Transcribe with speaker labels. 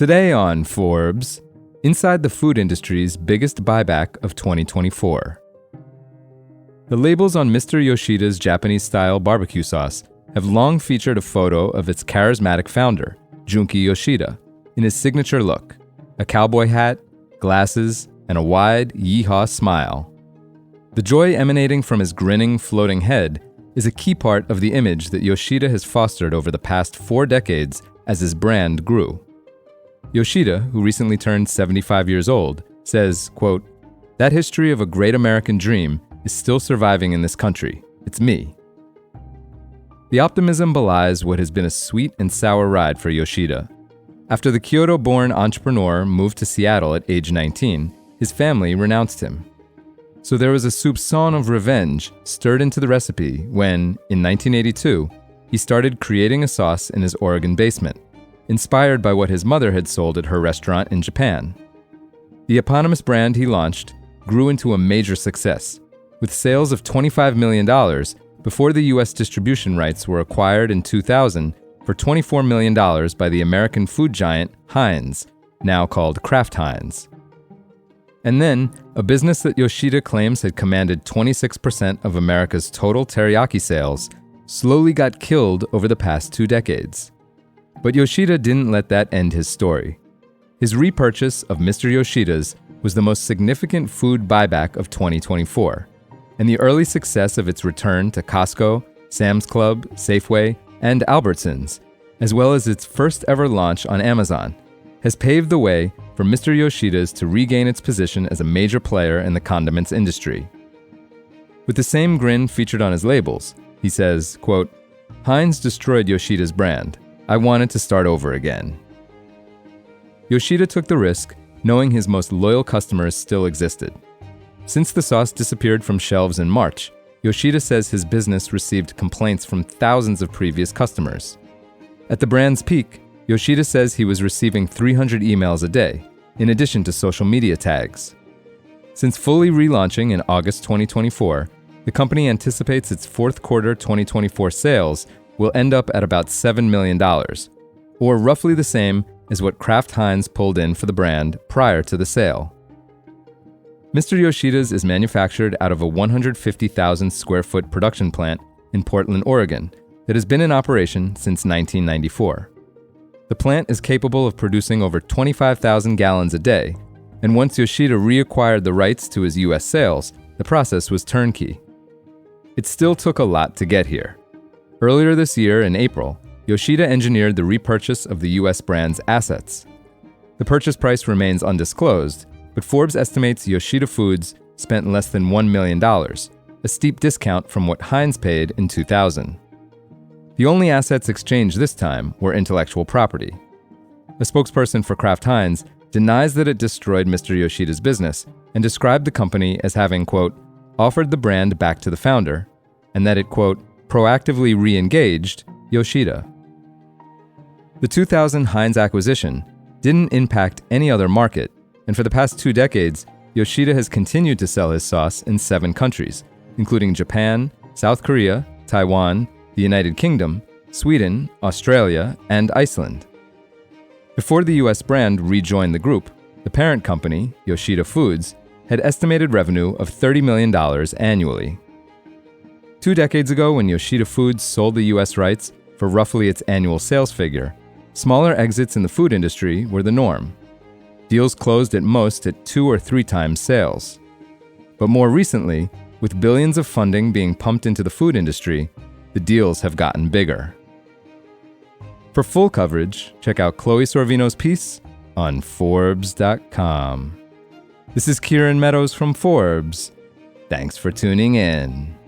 Speaker 1: Today on Forbes, inside the food industry's biggest buyback of 2024. The labels on Mr. Yoshida's Japanese-style barbecue sauce have long featured a photo of its charismatic founder, Junki Yoshida, in his signature look, a cowboy hat, glasses, and a wide, yeehaw smile. The joy emanating from his grinning, floating head is a key part of the image that Yoshida has fostered over the past 4 decades as his brand grew. Yoshida, who recently turned 75 years old, says, quote, "That history of a great American dream is still surviving in this country. It's me." The optimism belies what has been a sweet and sour ride for Yoshida. After the Kyoto-born entrepreneur moved to Seattle at age 19, his family renounced him. So there was a soupçon of revenge stirred into the recipe when, in 1982, he started creating a sauce in his Oregon basement, inspired by what his mother had sold at her restaurant in Japan. The eponymous brand he launched grew into a major success, with sales of $25 million before the U.S. distribution rights were acquired in 2000 for $24 million by the American food giant Heinz, now called Kraft Heinz. And then, a business that Yoshida claims had commanded 26% of America's total teriyaki sales slowly got killed over the past 2 decades. But Yoshida didn't let that end his story. His repurchase of Mr. Yoshida's was the most significant food buyback of 2024, and the early success of its return to Costco, Sam's Club, Safeway, and Albertsons, as well as its first ever launch on Amazon, has paved the way for Mr. Yoshida's to regain its position as a major player in the condiments industry. With the same grin featured on his labels, he says, quote, "Heinz destroyed Yoshida's brand. I wanted to start over again." Yoshida took the risk, knowing his most loyal customers still existed. Since the sauce disappeared from shelves in March, Yoshida says his business received complaints from thousands of previous customers. At the brand's peak, Yoshida says he was receiving 300 emails a day, in addition to social media tags. Since fully relaunching in August 2024, the company anticipates its fourth quarter 2024 sales will end up at about $7 million, or roughly the same as what Kraft Heinz pulled in for the brand prior to the sale. Mr. Yoshida's is manufactured out of a 150,000 square foot production plant in Portland, Oregon, that has been in operation since 1994. The plant is capable of producing over 25,000 gallons a day, and once Yoshida reacquired the rights to his U.S. sales, the process was turnkey. It still took a lot to get here. Earlier this year, in April, Yoshida engineered the repurchase of the U.S. brand's assets. The purchase price remains undisclosed, but Forbes estimates Yoshida Foods spent less than $1 million, a steep discount from what Heinz paid in 2000. The only assets exchanged this time were intellectual property. A spokesperson for Kraft Heinz denies that it destroyed Mr. Yoshida's business and described the company as having, quote, offered the brand back to the founder, and that it, quote, proactively re-engaged Yoshida. The 2000 Heinz acquisition didn't impact any other market, and for the past 2 decades, Yoshida has continued to sell his sauce in 7 countries, including Japan, South Korea, Taiwan, the United Kingdom, Sweden, Australia, and Iceland. Before the US brand rejoined the group, the parent company, Yoshida Foods, had estimated revenue of $30 million annually. 2 decades ago, when Yoshida Foods sold the US rights for roughly its annual sales figure, smaller exits in the food industry were the norm. Deals closed at most at 2 or 3 times sales. But more recently, with billions of funding being pumped into the food industry, the deals have gotten bigger. For full coverage, check out Chloe Sorvino's piece on forbes.com. This is Kieran Meadows from Forbes. Thanks for tuning in.